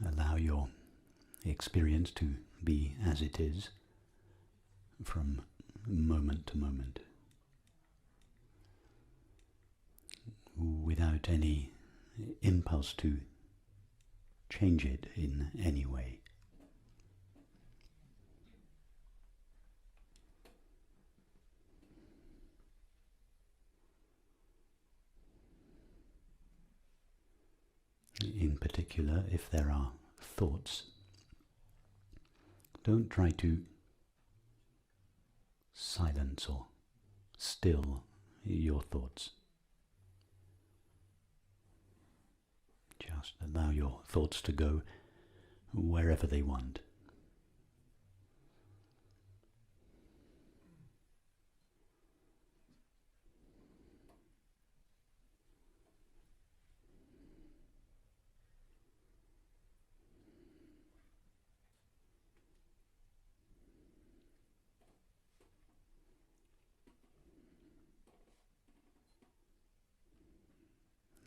allow your experience to be as it is from moment to moment, without any impulse to change it in any way. In particular, if there are thoughts, don't try to silence or still your thoughts. Just allow your thoughts to go wherever they want.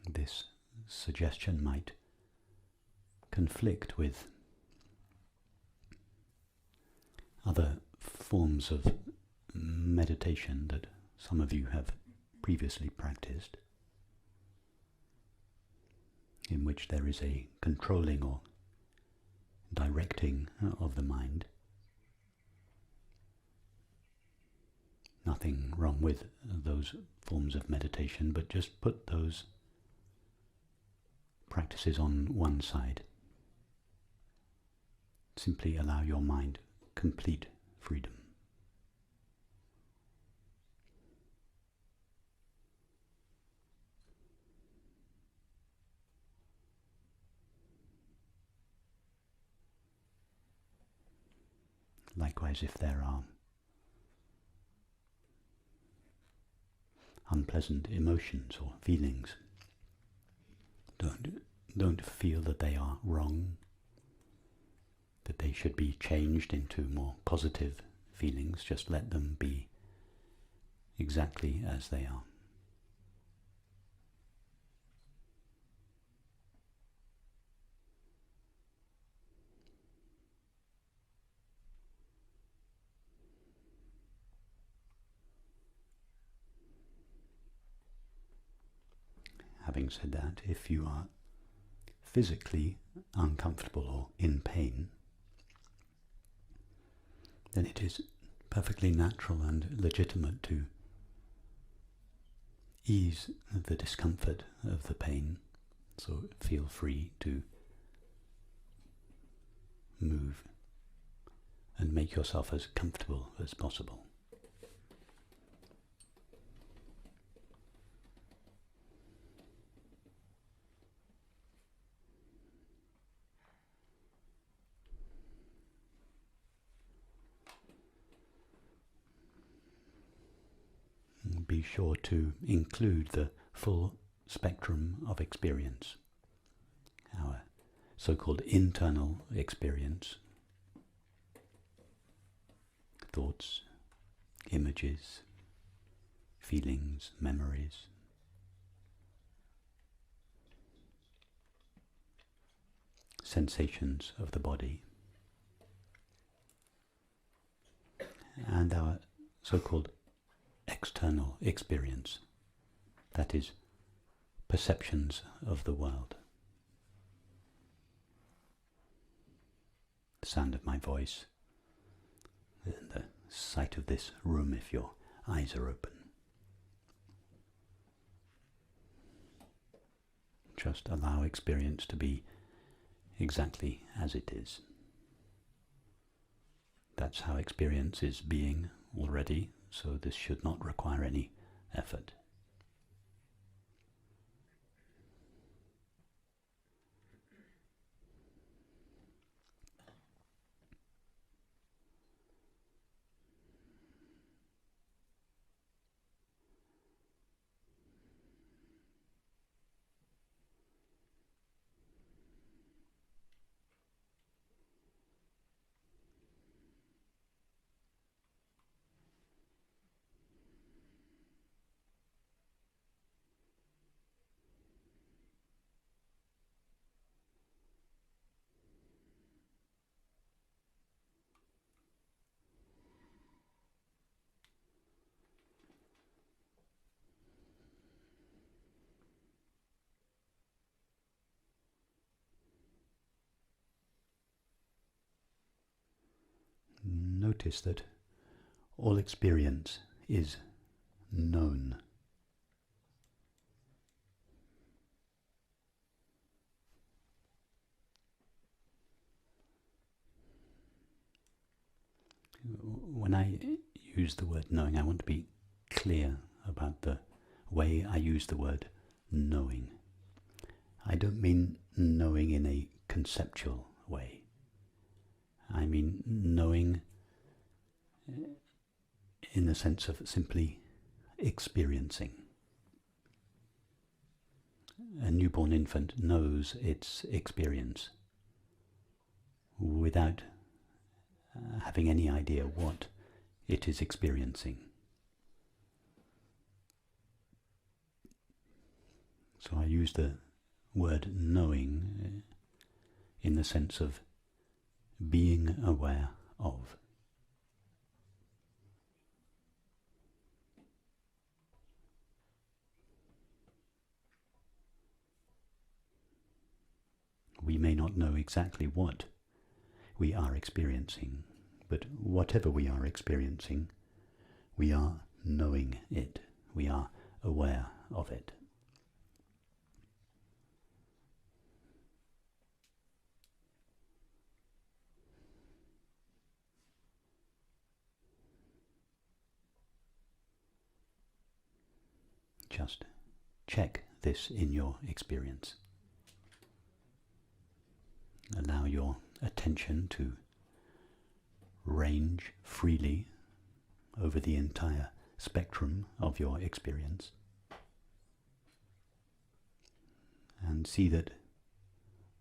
This suggestion might conflict with other forms of meditation that some of you have previously practiced, in which there is a controlling or directing of the mind. Nothing wrong with those forms of meditation, but just put those practices on one side. Simply allow your mind complete freedom. Likewise, if there are unpleasant emotions or feelings, don't feel that they are wrong, that they should be changed into more positive feelings. Just let them be exactly as they are. Having said that, if you are physically uncomfortable or in pain, then it is perfectly natural and legitimate to ease the discomfort of the pain. So feel free to move and make yourself as comfortable as possible. Be sure to include the full spectrum of experience, our so-called internal experience, thoughts, images, feelings, memories, sensations of the body, and our so-called external experience, that is, perceptions of the world. The sound of my voice, the sight of this room if your eyes are open. Just allow experience to be exactly as it is. That's how experience is being already, so this should not require any effort. notice that all experience is known. When I use the word knowing, I want to be clear about the way I use the word knowing. I don't mean knowing in a conceptual way. I mean knowing in the sense of simply experiencing. A newborn infant knows its experience without having any idea what it is experiencing. So I use the word knowing in the sense of being aware of. We may not know exactly what we are experiencing, but whatever we are experiencing, we are knowing it, we are aware of it. Just check this in your experience. Allow your attention to range freely over the entire spectrum of your experience, and see that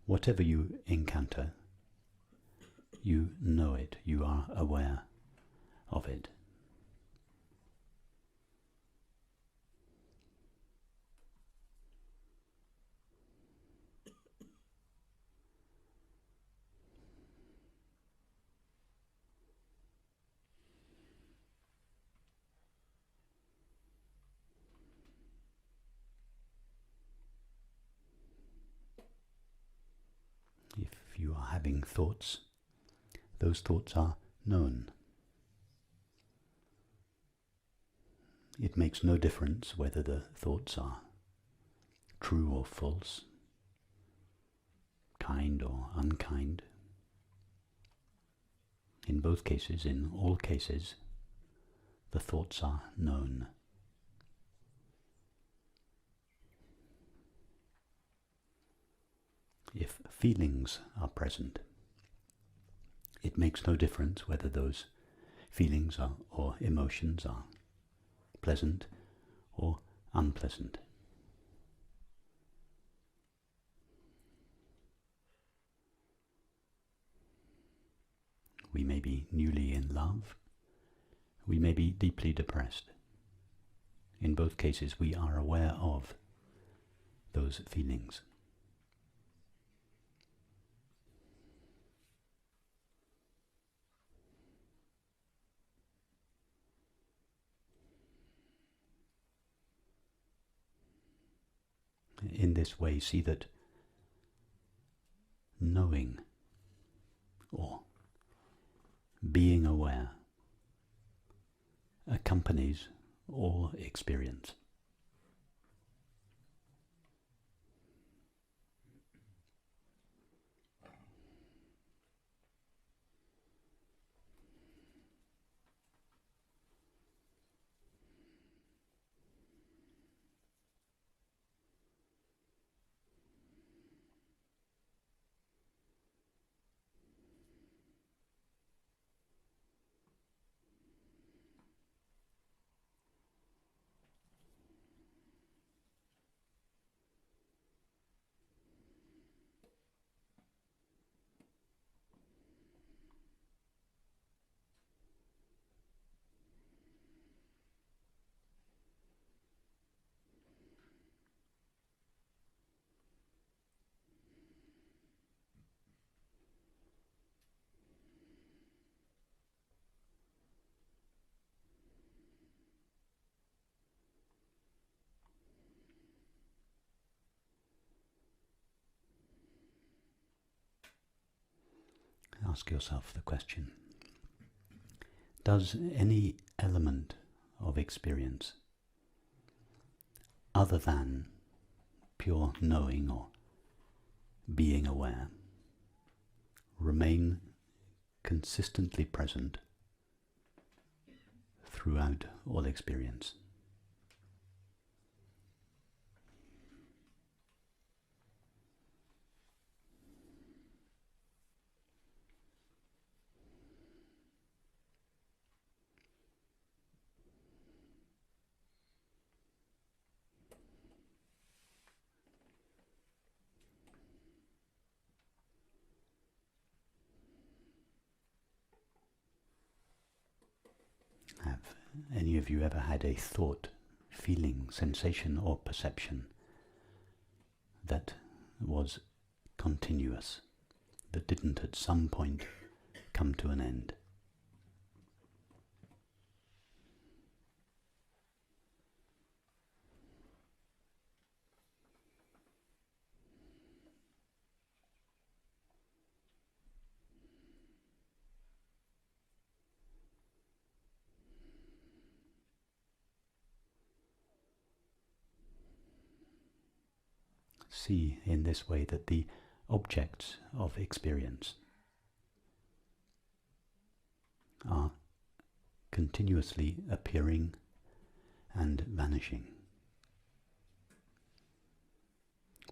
whatever you encounter, you know it, you are aware of it. If you are having thoughts, those thoughts are known. It makes no difference whether the thoughts are true or false, kind or unkind. In both cases, in all cases, the thoughts are known. If feelings are present, it makes no difference whether those feelings or emotions are pleasant or unpleasant. We may be newly in love, we may be deeply depressed. In both cases, we are aware of those feelings. In this way, see that knowing or being aware accompanies all experience. Ask yourself the question, Does any element of experience, other than pure knowing or being aware, remain consistently present throughout all experience? Have any of you ever had a thought, feeling, sensation or perception that was continuous, that didn't at some point come to an end? See in this way that the objects of experience are continuously appearing and vanishing.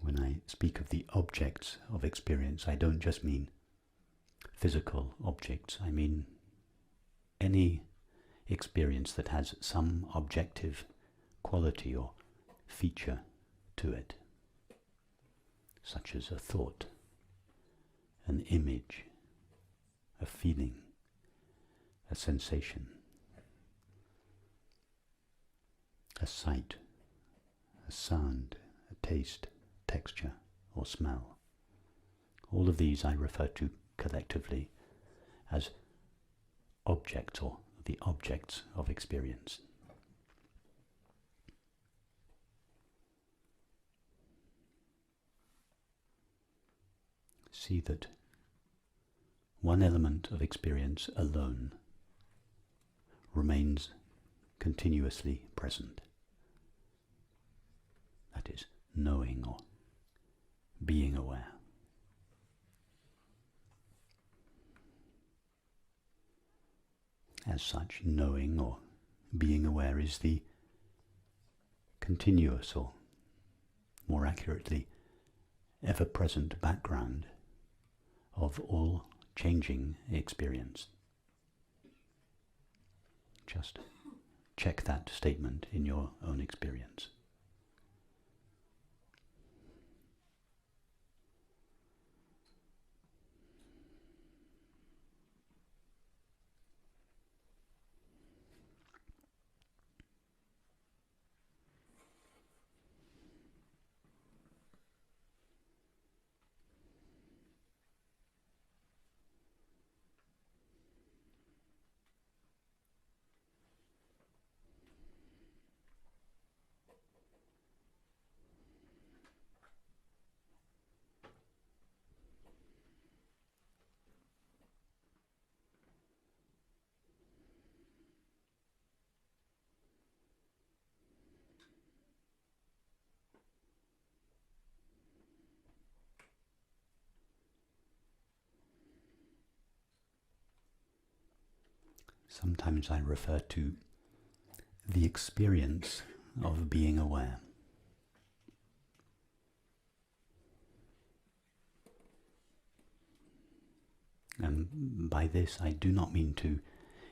When I speak of the objects of experience, I don't just mean physical objects. I mean any experience that has some objective quality or feature to it, such as a thought, an image, a feeling, a sensation, a sight, a sound, a taste, texture, or smell. All of these I refer to collectively as objects, or the objects of experience. See that one element of experience alone remains continuously present. That is, knowing or being aware. As such, knowing or being aware is the continuous, or more accurately, ever-present background of all changing experience. Just check that statement in your own experience. Sometimes I refer to the experience of being aware. And by this I do not mean to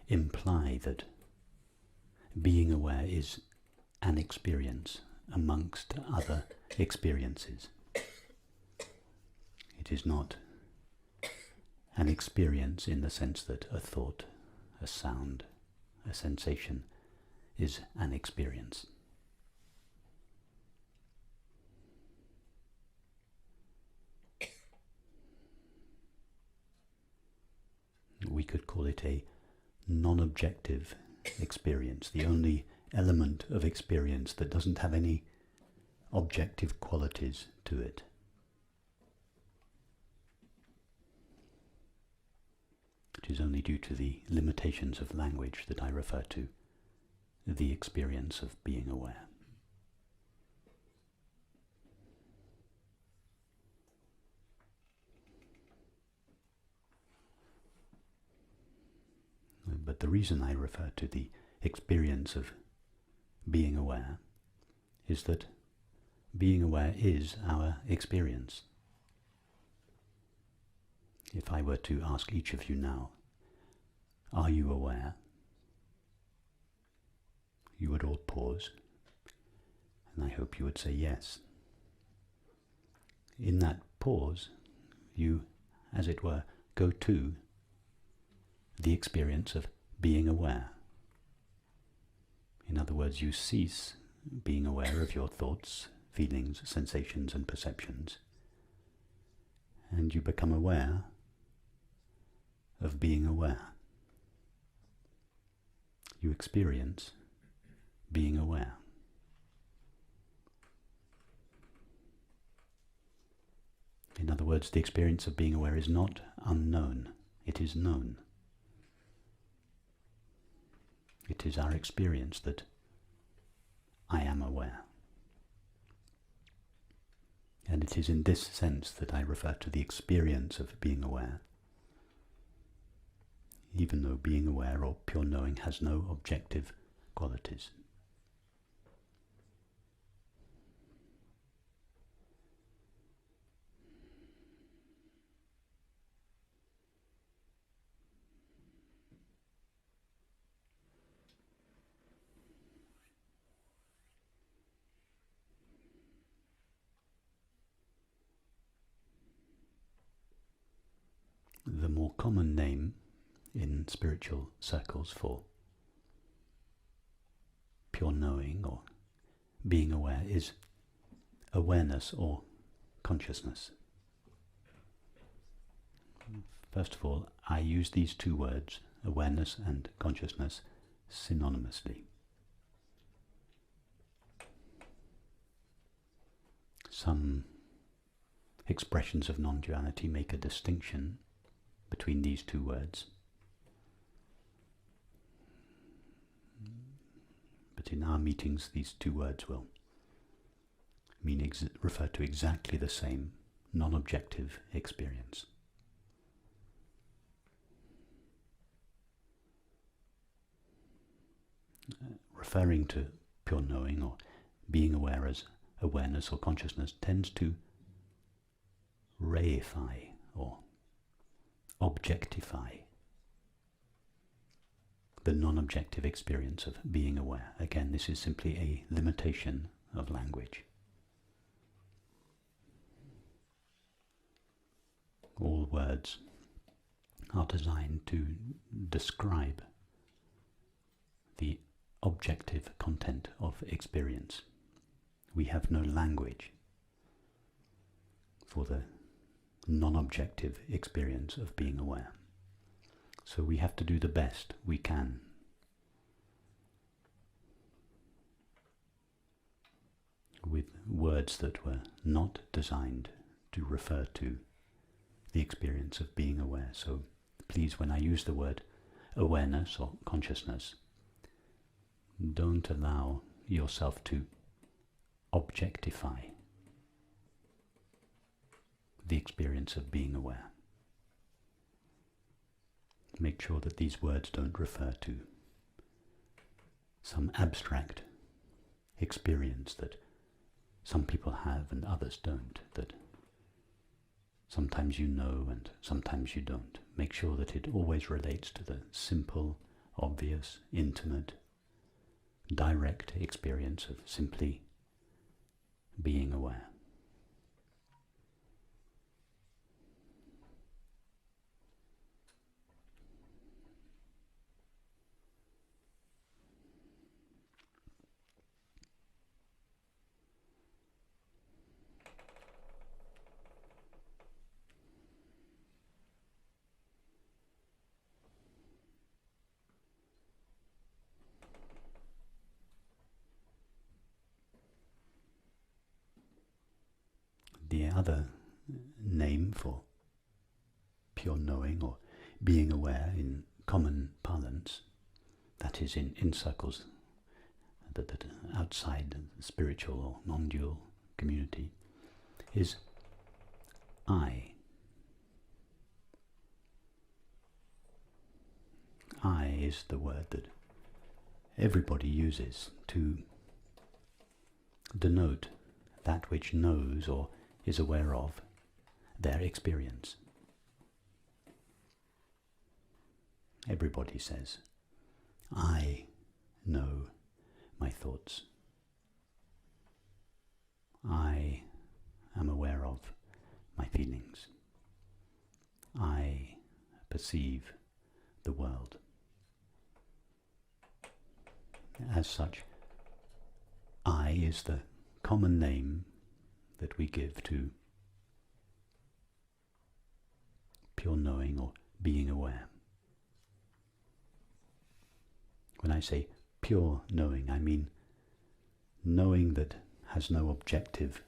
imply that being aware is an experience amongst other experiences. It is not an experience in the sense that a thought, a sound, a sensation is an experience. We could call it a non-objective experience, the only element of experience that doesn't have any objective qualities to it. It is only due to the limitations of language that I refer to the experience of being aware. But the reason I refer to the experience of being aware is that being aware is our experience. If I were to ask each of you now, are you aware? You would all pause, and I hope you would say yes. In that pause, you, as it were, go to the experience of being aware. In other words, you cease being aware of your thoughts, feelings, sensations and perceptions, and you become aware of being aware. You experience being aware. In other words, the experience of being aware is not unknown, it is known. It is our experience that I am aware. And it is in this sense that I refer to the experience of being aware, even though being aware or pure knowing has no objective qualities. The more common name in spiritual circles for pure knowing or being aware is awareness or consciousness. First of all, I use these two words, awareness and consciousness, synonymously. Some expressions of non-duality make a distinction between these two words. But in our meetings, these two words will refer to exactly the same non-objective experience. Referring to pure knowing or being aware as awareness or consciousness tends to reify or objectify the non-objective experience of being aware. Again, this is simply a limitation of language. All words are designed to describe the objective content of experience. We have no language for the non-objective experience of being aware. So we have to do the best we can with words that were not designed to refer to the experience of being aware. So please, when I use the word awareness or consciousness, don't allow yourself to objectify the experience of being aware. Make sure that these words don't refer to some abstract experience that some people have and others don't, that sometimes you know and sometimes you don't. Make sure that it always relates to the simple, obvious, intimate, direct experience of simply being aware. The other name for pure knowing or being aware in common parlance, that is in circles that outside the spiritual or non-dual community, is I. I is the word that everybody uses to denote that which knows or is aware of their experience. Everybody says, I know my thoughts. I am aware of my feelings. I perceive the world. As such, I is the common name that we give to pure knowing or being aware. When I say pure knowing, I mean knowing that has no objective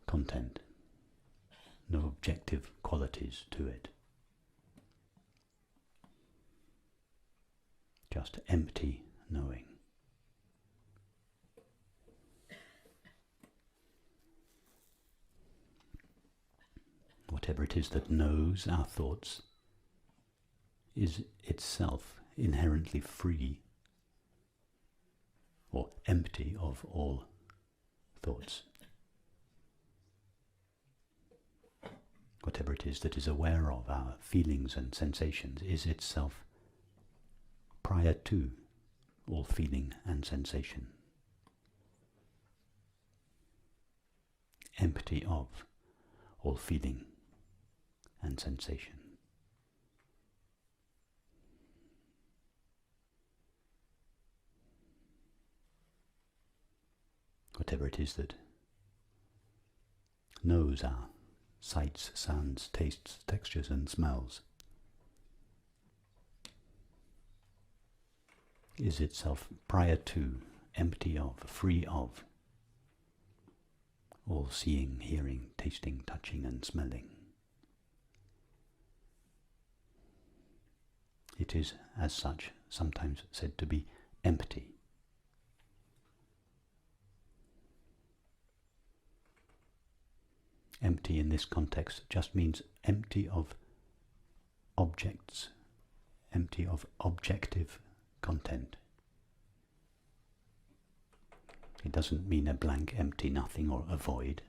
content, no objective qualities to it. Just empty knowing. Whatever it is that knows our thoughts is itself inherently free or empty of all thoughts. Whatever it is that is aware of our feelings and sensations is itself prior to all feeling and sensation, empty of all feeling and sensation. Whatever it is that knows our sights, sounds, tastes, textures and smells is itself prior to, empty of, free of all seeing, hearing, tasting, touching and smelling. It is, as such, sometimes said to be empty. Empty in this context just means empty of objects, empty of objective content. It doesn't mean a blank, empty nothing or a void.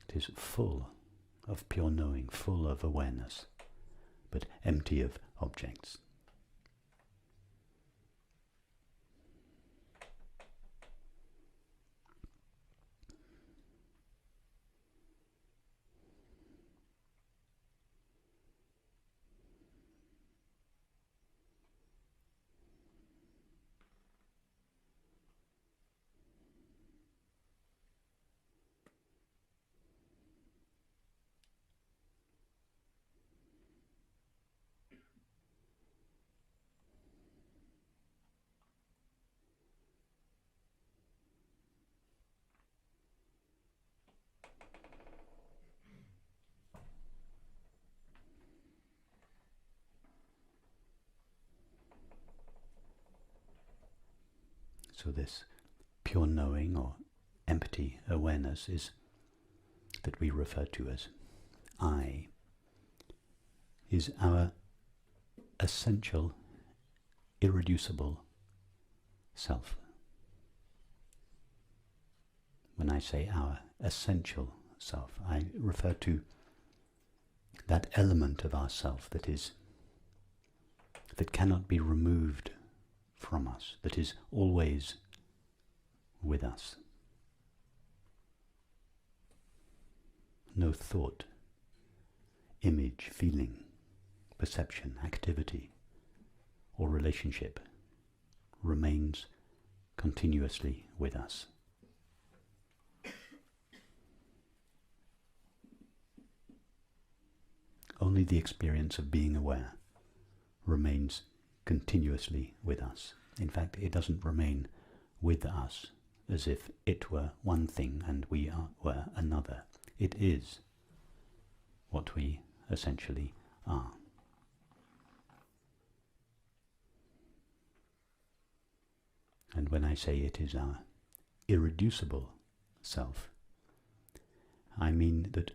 It is full of pure knowing, full of awareness, but empty of objects. So this pure knowing or empty awareness is that we refer to as I, is our essential, irreducible self. When I say our essential self, I refer to that element of ourself that cannot be removed from us, that is always with us. No thought, image, feeling, perception, activity, or relationship remains continuously with us. Only the experience of being aware remains continuously with us. In fact, it doesn't remain with us as if it were one thing and we were another. It is what we essentially are. And when I say it is our irreducible self, I mean that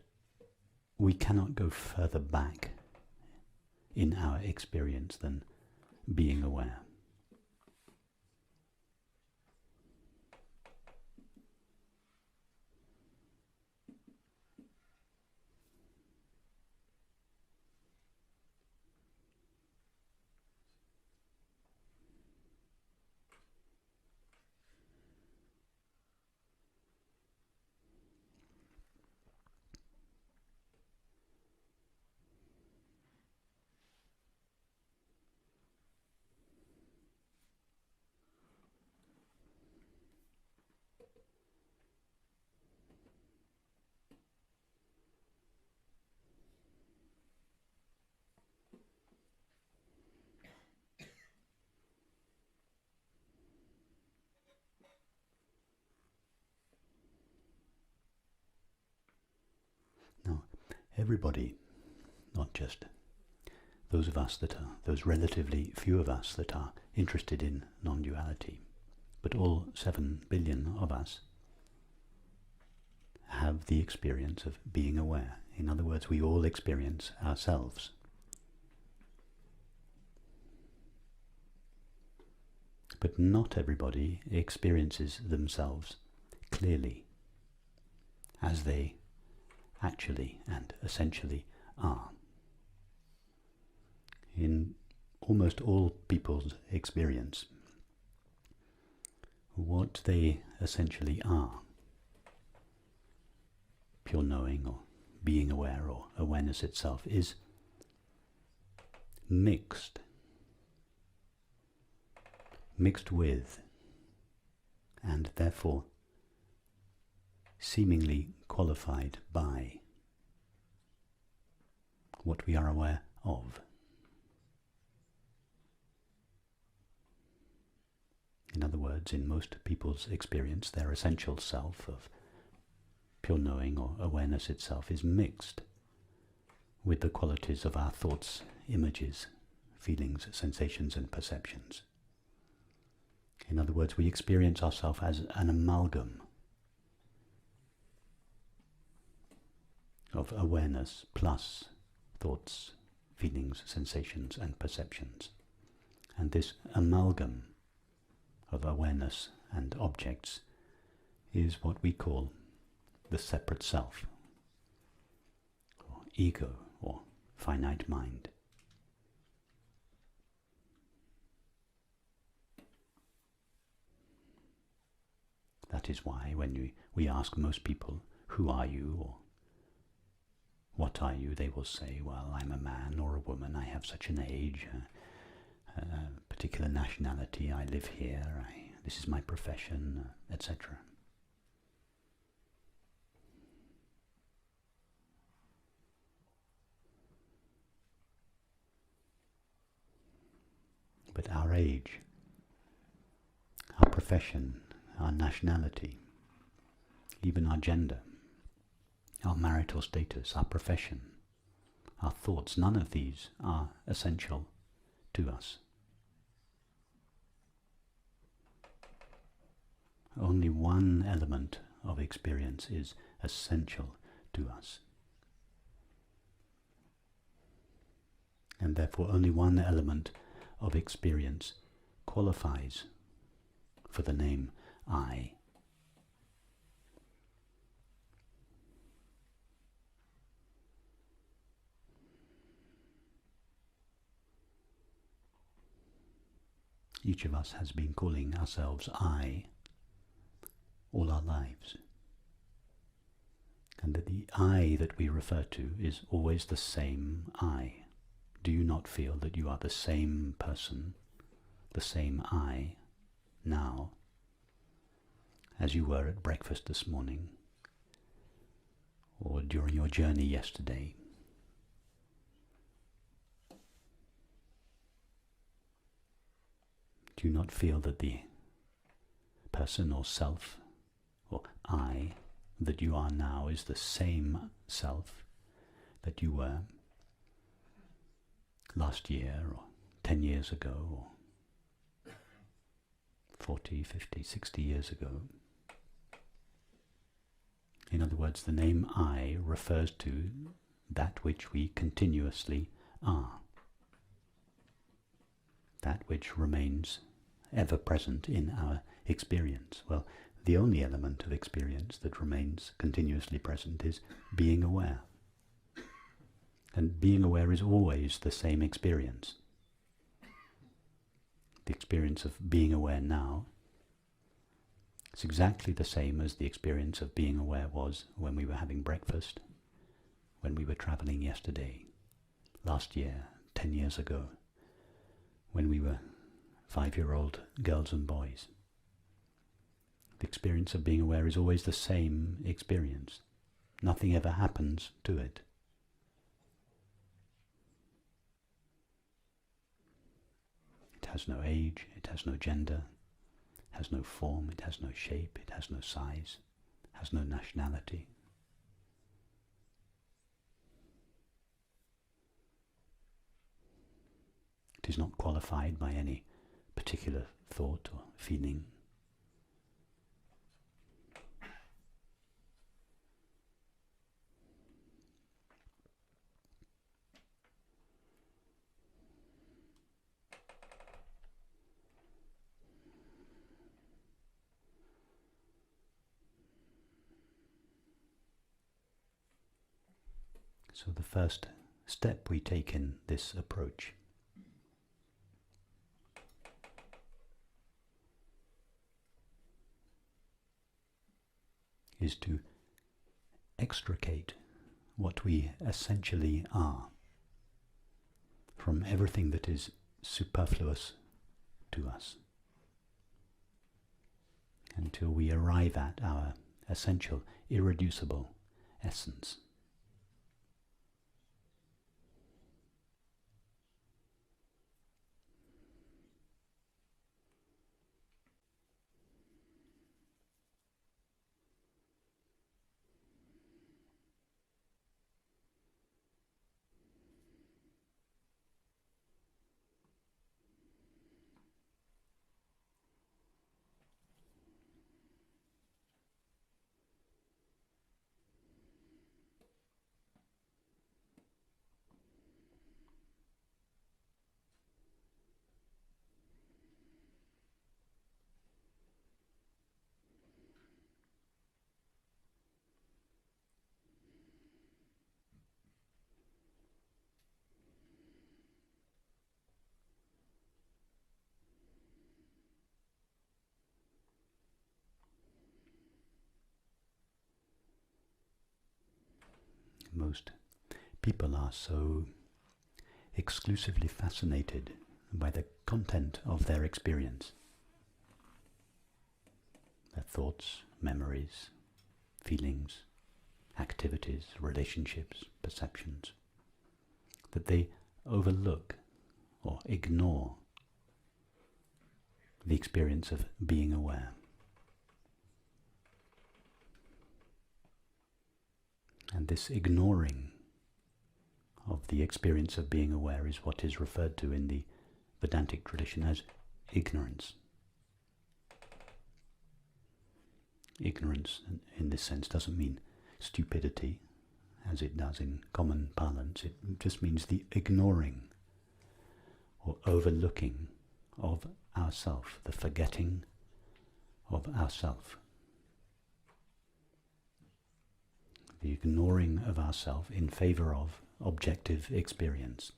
we cannot go further back in our experience than being aware. Now, everybody, not just those relatively few of us that are interested in non-duality, but all 7 billion of us have the experience of being aware. In other words, we all experience ourselves. But not everybody experiences themselves clearly, as they actually and essentially are. In almost all people's experience, what they essentially are, pure knowing or being aware or awareness itself, is mixed with, and therefore seemingly qualified by, what we are aware of. In other words, in most people's experience, their essential self of pure knowing or awareness itself is mixed with the qualities of our thoughts, images, feelings, sensations and perceptions. In other words, we experience ourselves as an amalgam of awareness plus thoughts, feelings, sensations and perceptions. And this amalgam of awareness and objects is what we call the separate self, or ego, or finite mind. That is why when we ask most people, who are you, or what are you, they will say, well, I'm a man or a woman, I have such an age, a particular nationality, I live here, this is my profession, etc. But our age, our profession, our nationality, even our gender, our marital status, our profession, our thoughts, none of these are essential to us. Only one element of experience is essential to us. And therefore only one element of experience qualifies for the name I. Each of us has been calling ourselves I all our lives. And that the I that we refer to is always the same I. Do you not feel that you are the same person, the same I, now, as you were at breakfast this morning, or during your journey yesterday? Do you not feel that the person or self or I that you are now is the same self that you were last year or 10 years ago or 40, 50, 60 years ago. In other words, the name I refers to that which we continuously are, that which remains ever present in our experience. Well, the only element of experience that remains continuously present is being aware. And being aware is always the same experience. The experience of being aware now is exactly the same as the experience of being aware was when we were having breakfast, when we were travelling yesterday, last year, 10 years ago, when we were 5-year-old girls and boys. The experience of being aware is always the same experience. Nothing ever happens to it. It has no age, it has no gender, it has no form, it has no shape, it has no size, it has no nationality. It is not qualified by any particular thought or feeling. So the first step we take in this approach is to extricate what we essentially are from everything that is superfluous to us, until we arrive at our essential, irreducible essence. Most people are so exclusively fascinated by the content of their experience, their thoughts, memories, feelings, activities, relationships, perceptions, that they overlook or ignore the experience of being aware. And this ignoring of the experience of being aware is what is referred to in the Vedantic tradition as ignorance. Ignorance in this sense doesn't mean stupidity, as it does in common parlance. It just means the ignoring or overlooking of ourself, the forgetting of ourself. The ignoring of ourself in favor of objective experience.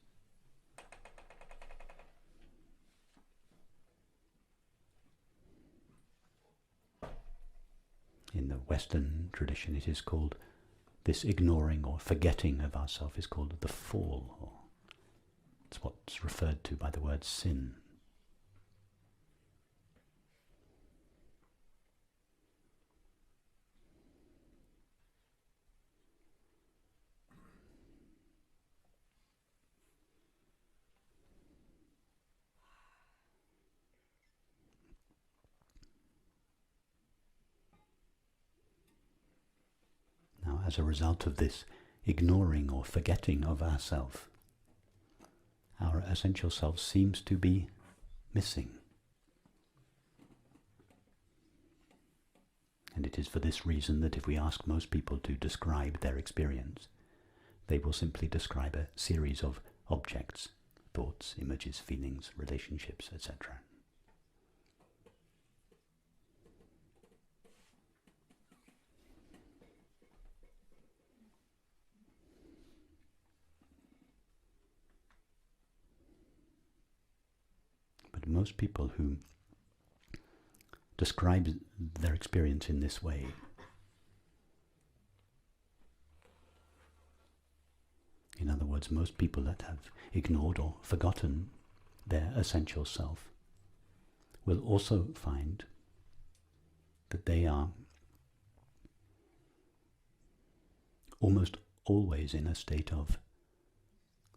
In the Western tradition it is called, this ignoring or forgetting of ourself is called the fall, or it's what's referred to by the word sin. As a result of this ignoring or forgetting of ourself. Our essential self seems to be missing. And it is for this reason that if we ask most people to describe their experience, they will simply describe a series of objects, thoughts, images, feelings, relationships, etc. But most people who describe their experience in this way in other words, most people that have ignored or forgotten their essential self will also find that they are almost always in a state of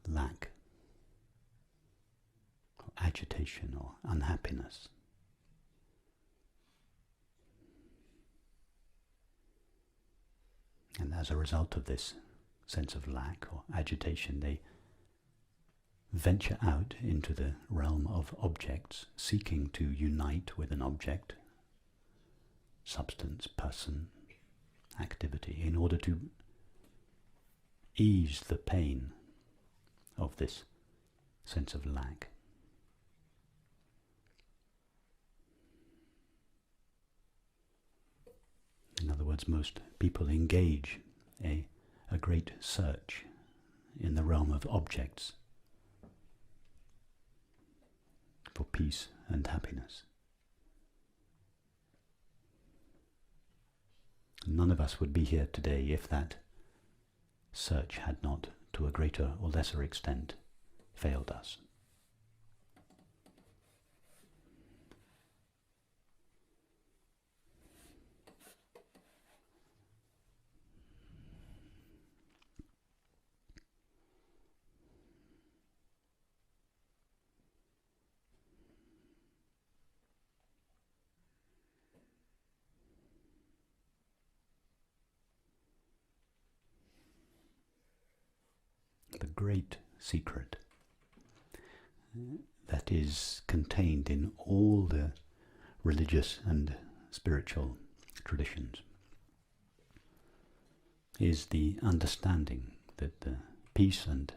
lack, or agitation or unhappiness. And as a result of this sense of lack or agitation, they venture out into the realm of objects, seeking to unite with an object, substance, person, activity, in order to ease the pain of this sense of lack. In other words, most people engage a great search in the realm of objects for peace and happiness. None of us would be here today if that search had not, to a greater or lesser extent, failed us. The great secret that is contained in all the religious and spiritual traditions is the understanding that the peace and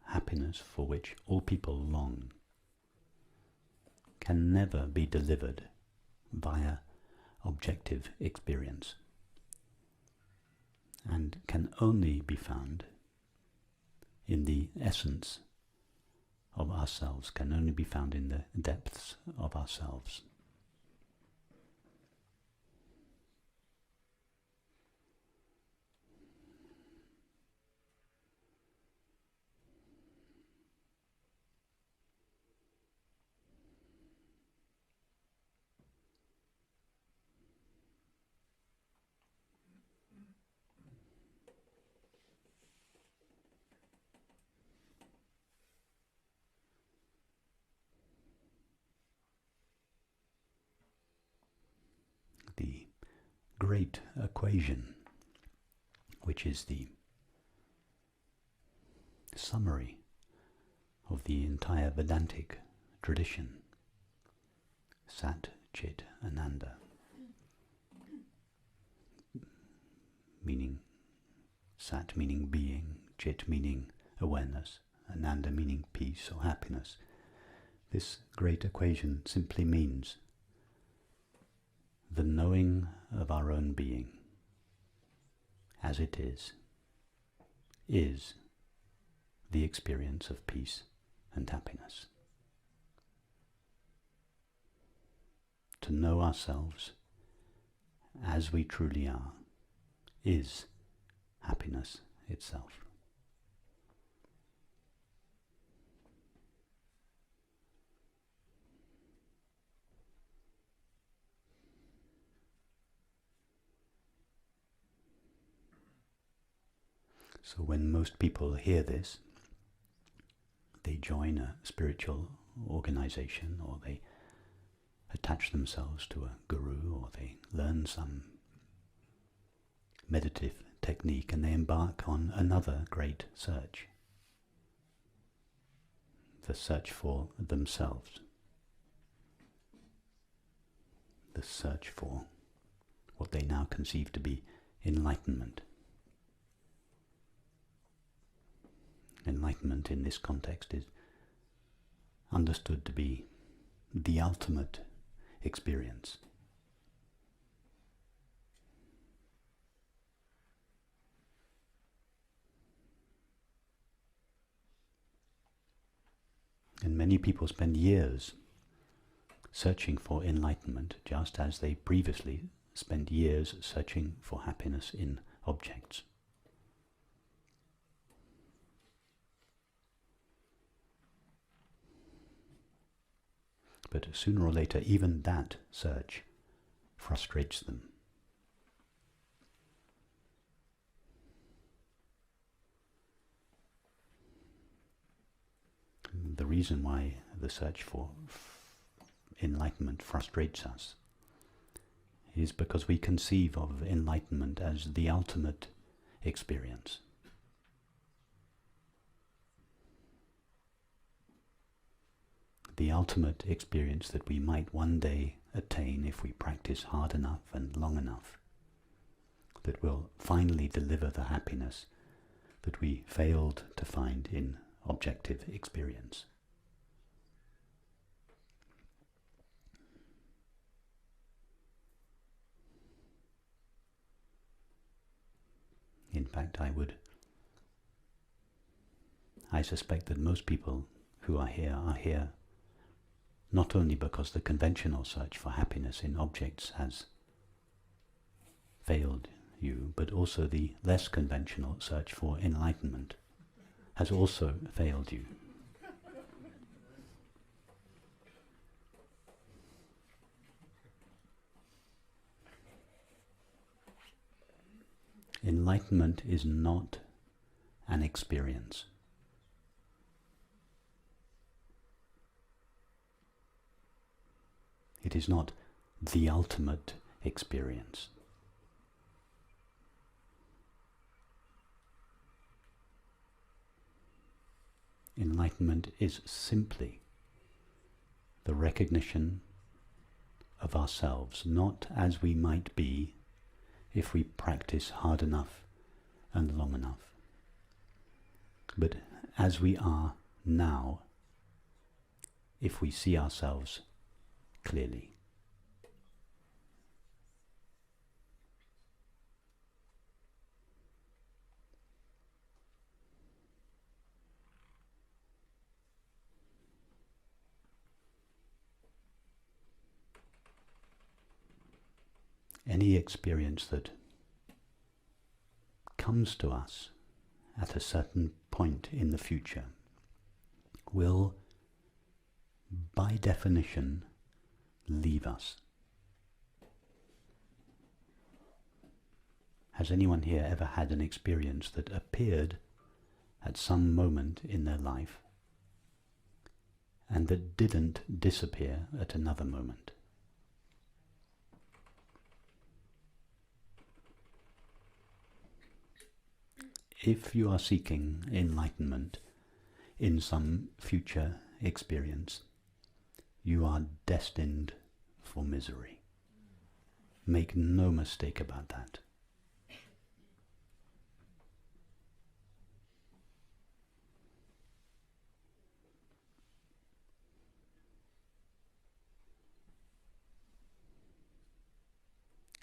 happiness for which all people long can never be delivered via objective experience and can only be found in the essence of ourselves, can only be found in the depths of ourselves. The great equation, which is the summary of the entire Vedantic tradition, Sat, Chit, Ananda, meaning Sat meaning being, Chit meaning awareness, Ananda meaning peace or happiness. This great equation simply means the knowing of our own being as it is the experience of peace and happiness. To know ourselves as we truly are is happiness itself. So when most people hear this, they join a spiritual organization, or they attach themselves to a guru, or they learn some meditative technique and they embark on another great search. The search for themselves. The search for what they now conceive to be enlightenment. Enlightenment in this context is understood to be the ultimate experience. And many people spend years searching for enlightenment, just as they previously spent years searching for happiness in objects. But sooner or later, even that search frustrates them. The reason why the search for enlightenment frustrates us is because we conceive of enlightenment as the ultimate experience. The ultimate experience that we might one day attain if we practice hard enough and long enough, that will finally deliver the happiness that we failed to find in objective experience. In fact, I suspect that most people who are here not only because the conventional search for happiness in objects has failed you, but also the less conventional search for enlightenment has also failed you. Enlightenment is not an experience. It is not the ultimate experience. Enlightenment is simply the recognition of ourselves, not as we might be if we practice hard enough and long enough, but as we are now if we see ourselves clearly. Any experience that comes to us at a certain point in the future will, by definition, leave us. Has anyone here ever had an experience that appeared at some moment in their life and that didn't disappear at another moment? If you are seeking enlightenment in some future experience, you are destined for misery. Make no mistake about that.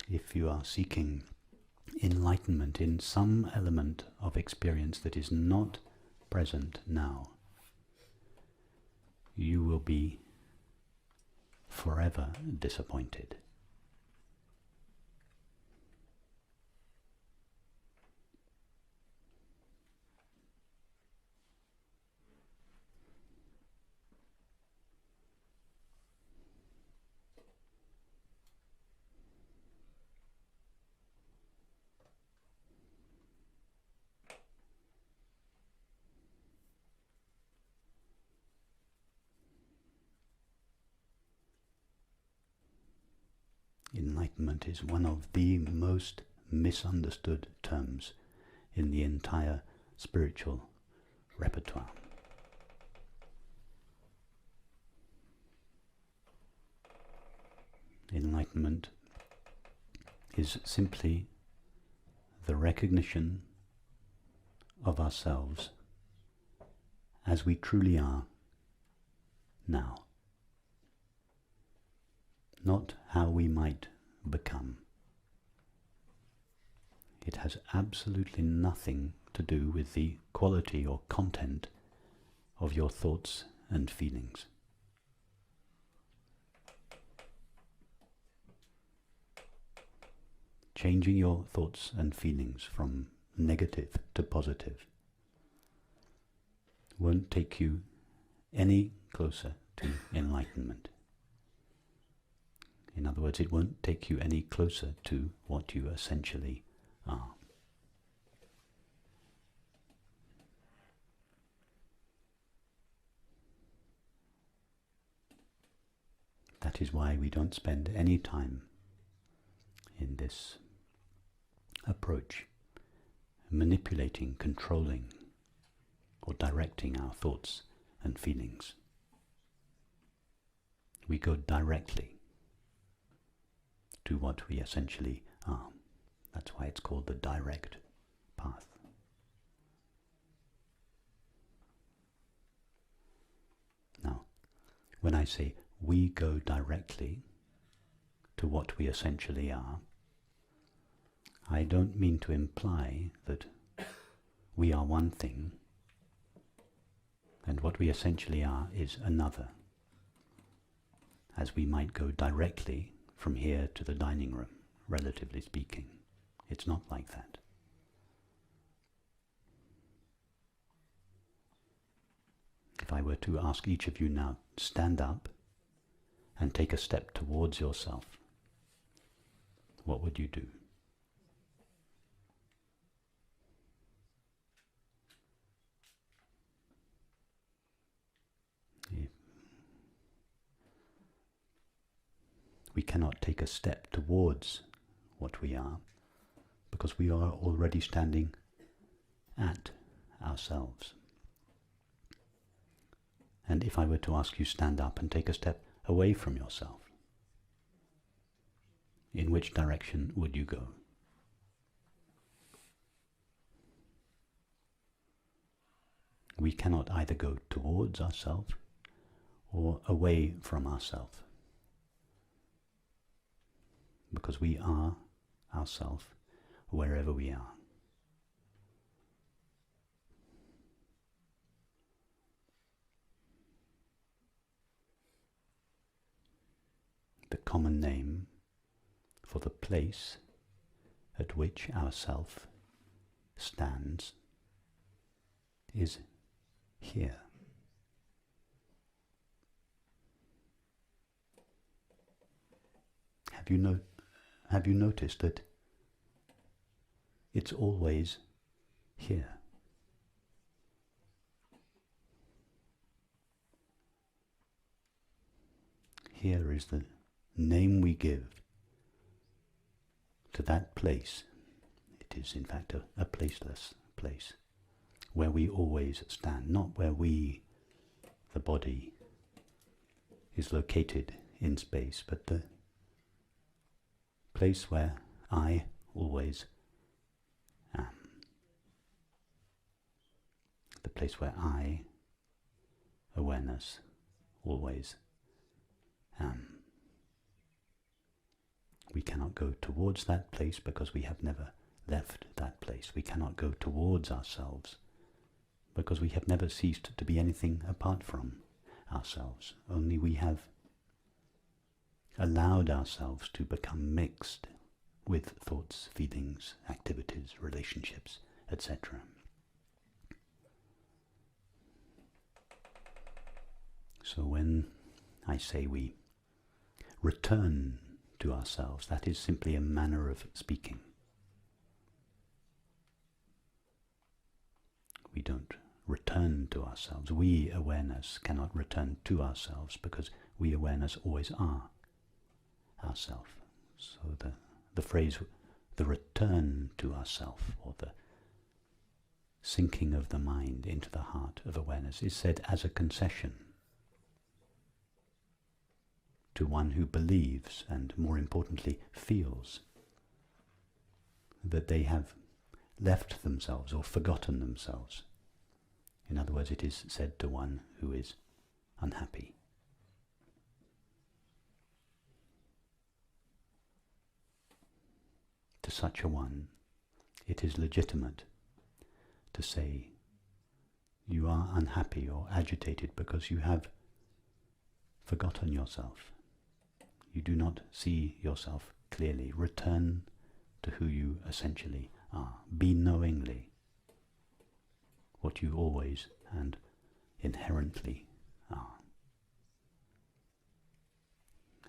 If you are seeking enlightenment in some element of experience that is not present now, you will be forever disappointed. Enlightenment is one of the most misunderstood terms in the entire spiritual repertoire. Enlightenment is simply the recognition of ourselves as we truly are now, not how we might become. It has absolutely nothing to do with the quality or content of your thoughts and feelings. Changing your thoughts and feelings from negative to positive won't take you any closer to enlightenment. In other words, it won't take you any closer to what you essentially are. That is why we don't spend any time in this approach manipulating, controlling, or directing our thoughts and feelings. We go directly to what we essentially are. That's why it's called the direct path. Now, when I say we go directly to what we essentially are, I don't mean to imply that we are one thing and what we essentially are is another, as we might go directly from here to the dining room, relatively speaking. It's not like that. If I were to ask each of you now, stand up and take a step towards yourself, what would you do? We cannot take a step towards what we are because we are already standing at ourselves. And if I were to ask you stand up and take a step away from yourself, in which direction would you go? We cannot either go towards ourselves or away from ourselves, because we are ourselves wherever we are. The common name for the place at which our self stands is here. Have you noticed that it's always here? Here is the name we give to that place. It is in fact a placeless place where we always stand, not where we, the body, is located in space, but the place where I always am. The place where I, awareness, always am. We cannot go towards that place because we have never left that place. We cannot go towards ourselves because we have never ceased to be anything apart from ourselves. Only we have allowed ourselves to become mixed with thoughts, feelings, activities, relationships, etc. So when I say we return to ourselves, that is simply a manner of speaking. We don't return to ourselves. We, awareness, cannot return to ourselves because we, awareness, always are ourself. So the phrase the return to ourself, or the sinking of the mind into the heart of awareness, is said as a concession to one who believes, and more importantly feels, that they have left themselves or forgotten themselves. In other words, it is said to one who is unhappy. To such a one, it is legitimate to say, you are unhappy or agitated because you have forgotten yourself. You do not see yourself clearly. Return to who you essentially are. Be knowingly what you always and inherently are.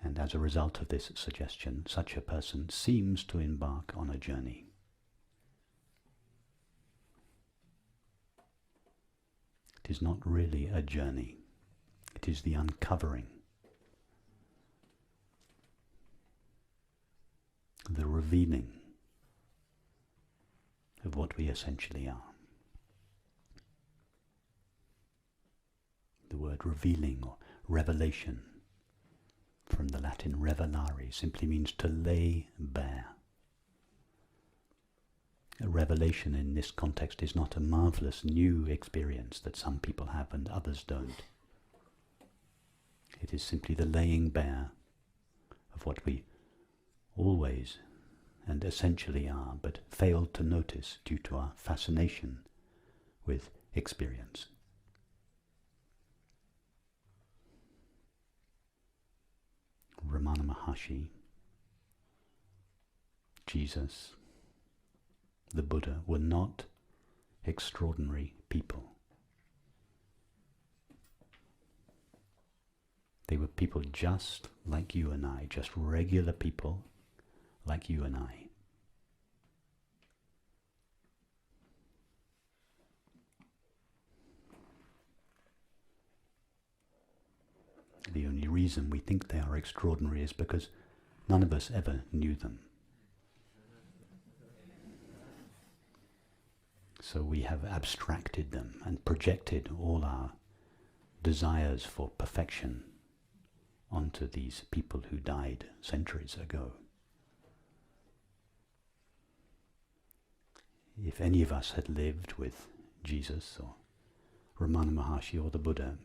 And as a result of this suggestion, such a person seems to embark on a journey. It is not really a journey. It is the uncovering, the revealing of what we essentially are. The word revealing or revelation, from the Latin revelare, simply means to lay bare. A revelation in this context is not a marvelous new experience that some people have and others don't. It is simply the laying bare of what we always and essentially are, but failed to notice due to our fascination with experience. Ramana Maharshi, Jesus, the Buddha were not extraordinary people. They were people just like you and I, just regular people like you and I. The only reason we think they are extraordinary is because none of us ever knew them. So we have abstracted them and projected all our desires for perfection onto these people who died centuries ago. If any of us had lived with Jesus or Ramana Maharshi or the Buddha,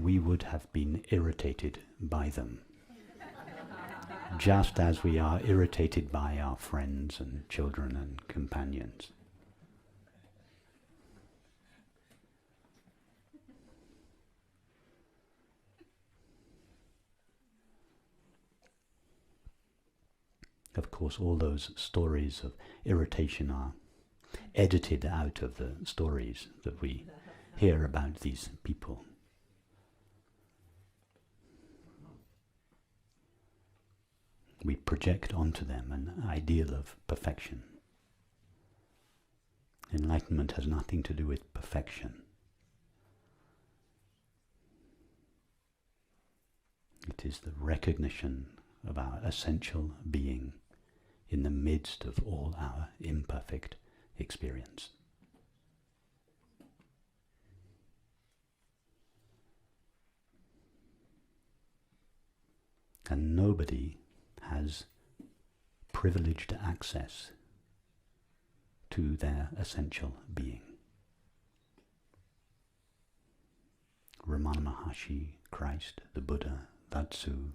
we would have been irritated by them, just as we are irritated by our friends and children and companions. Of course, all those stories of irritation are edited out of the stories that we hear about these people. We project onto them an ideal of perfection. Enlightenment has nothing to do with perfection. It is the recognition of our essential being in the midst of all our imperfect experience. And nobody has privileged access to their essential being. Ramana Maharshi, Christ, the Buddha, Vatsu,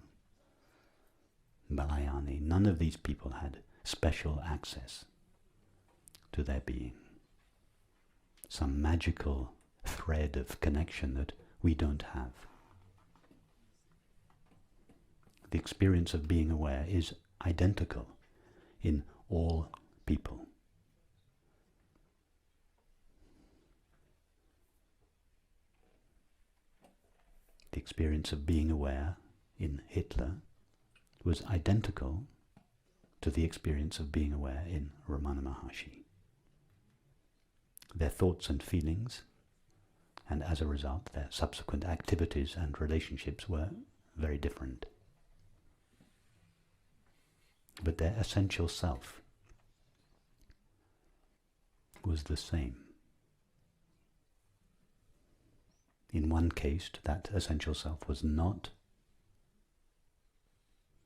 Balayani, none of these people had special access to their being. Some magical thread of connection that we don't have. The experience of being aware is identical in all people. The experience of being aware in Hitler was identical to the experience of being aware in Ramana Maharshi. Their thoughts and feelings, and as a result their subsequent activities and relationships, were very different. but their essential self was the same. In one case, that essential self was not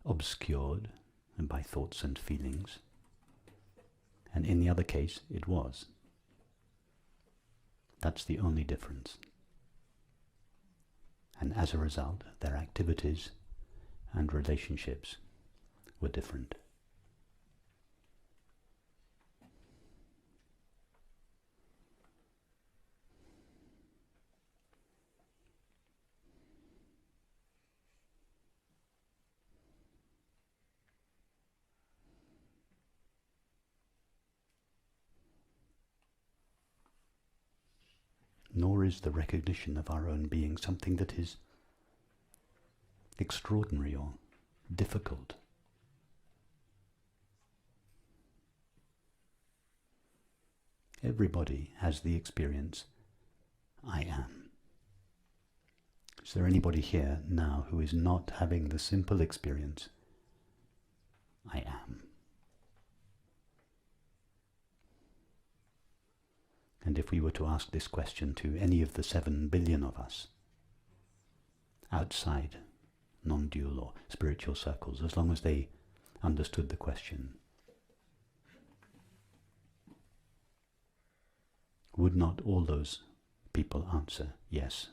obscured by thoughts and feelings, and in the other case, it was. That's the only difference. And as a result, their activities and relationships were different. Nor is the recognition of our own being something that is extraordinary or difficult. Everybody has the experience, I am. Is there anybody here now who is not having the simple experience, I am? And if we were to ask this question to any of the 7 billion of us, outside non-dual or spiritual circles, as long as they understood the question, would not all those people answer yes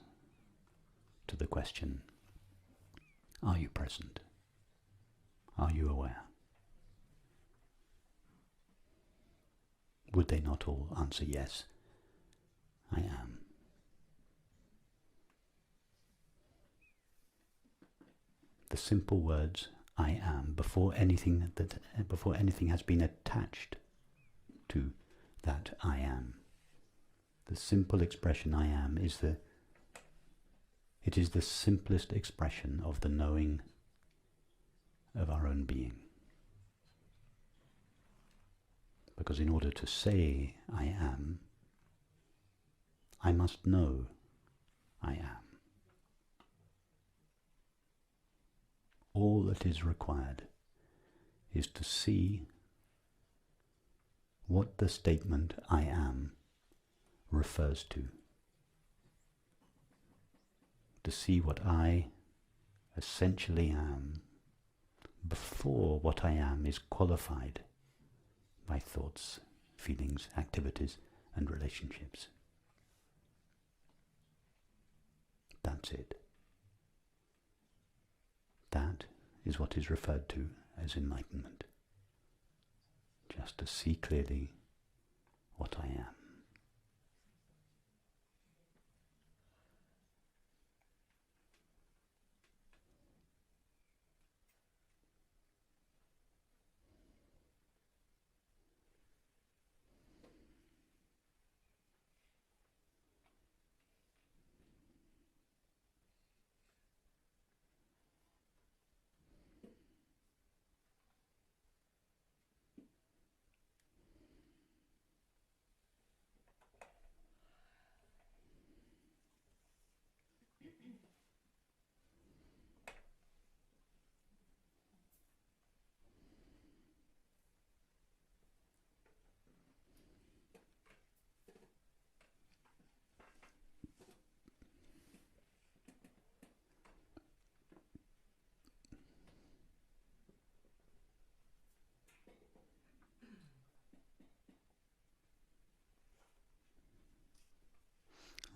to the question, are you present? Are you aware? Would they not all answer yes, I am? The simple words I am, before anything has been attached to that I am. The simple expression I am is the simplest expression of the knowing of our own being. Because in order to say I am, I must know I am. All that is required is to see what the statement I am refers to see what I essentially am before what I am is qualified by thoughts, feelings, activities, and relationships. That's it. That is what is referred to as enlightenment. Just to see clearly what I am.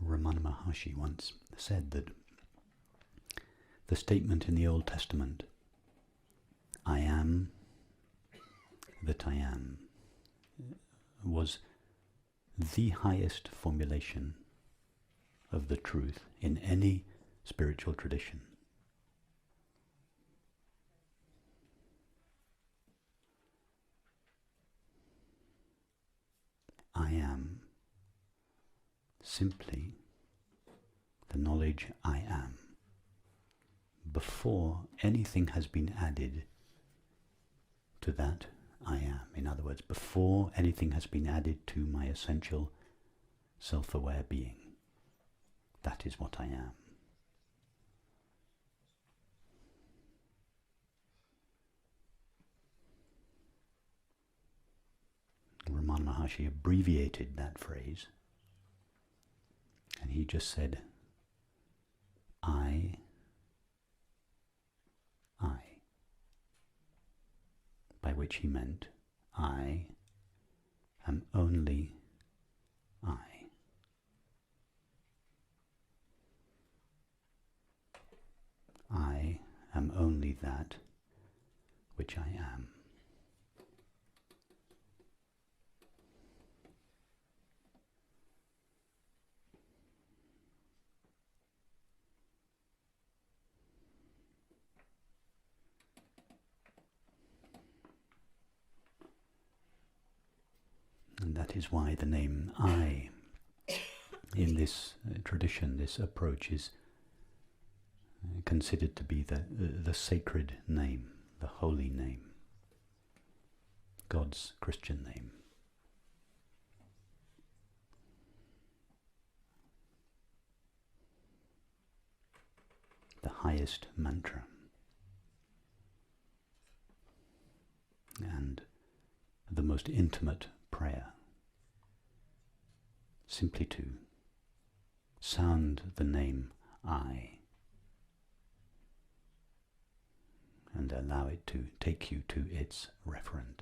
Ramana Maharshi once said that the statement in the Old Testament, I am that I am, was the highest formulation of the truth in any spiritual tradition. I am simply the knowledge I am, before anything has been added to that I am. In other words, before anything has been added to my essential self-aware being. That is what I am. Ramana Maharshi abbreviated that phrase, and he just said, I, by which he meant, I am only I. I am only that which I am. And that is why the name I, in this tradition, this approach, is considered to be the sacred name, the holy name, God's Christian name. The highest mantra. And the most intimate prayer. Simply to sound the name I and allow it to take you to its referent.